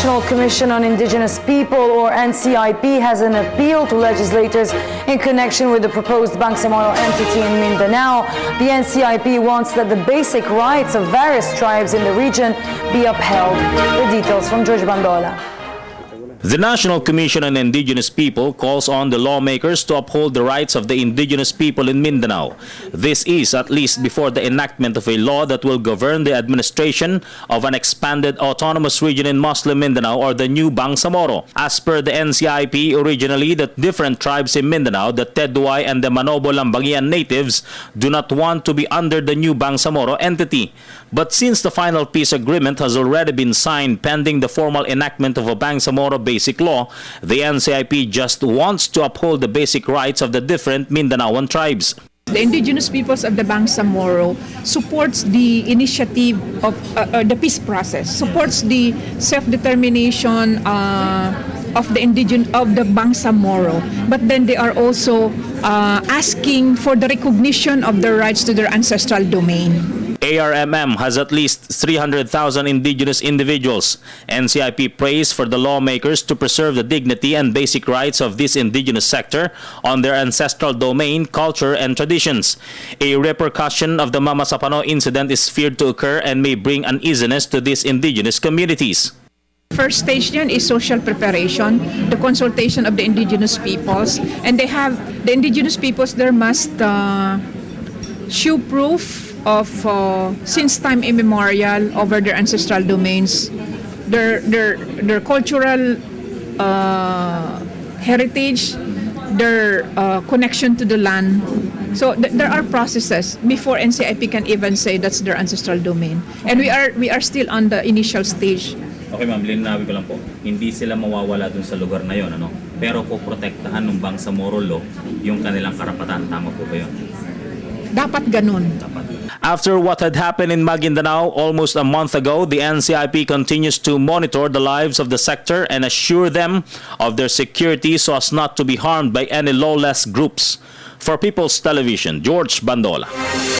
National Commission on Indigenous People, or NCIP, has an appeal to legislators in connection with the proposed Bangsamoro entity in Mindanao. The NCIP wants that the basic rights of various tribes in the region be upheld. The details from Jorge Bandola. The National Commission on Indigenous People calls on the lawmakers to uphold the rights of the indigenous people in Mindanao. This is at least before the enactment of a law that will govern the administration of an expanded autonomous region in Muslim Mindanao, or the new Bangsamoro. As per the NCIP, originally the different tribes in Mindanao, the Teduay and the Manobo-Lambangian natives, do not want to be under the new Bangsamoro entity. But since the final peace agreement has already been signed pending the formal enactment of a Bangsamoro basic law, the NCIP just wants to uphold the basic rights of the different Mindanaoan tribes. The indigenous peoples of the Bangsamoro supports the initiative of the peace process, supports the self-determination of the Bangsamoro, but then they are also asking for the recognition of their rights to their ancestral domain. ARMM has at least 300,000 indigenous individuals. NCIP prays for the lawmakers to preserve the dignity and basic rights of this indigenous sector on their ancestral domain, culture, and traditions. A repercussion of the Mama Sapano incident is feared to occur and may bring uneasiness to these indigenous communities. First stage yan is social preparation, the consultation of the indigenous peoples, and the indigenous peoples there must show proof of since time immemorial over their ancestral domains, their cultural heritage, their connection to the land. So there are processes before NCIP can even say that's their ancestral domain, and we are still on the initial stage. Okay ma'am, linawin ko lang po. Hindi sila mawawala dun sa lugar na yon, ano? Pero poprotektahan ng Bangsamoro law yung kanilang karapatan. Tama po ba yun? Dapat ganun. After what had happened in Maguindanao almost a month ago, the NCIP continues to monitor the lives of the sector and assure them of their security so as not to be harmed by any lawless groups. For People's Television, Jorge Bandola.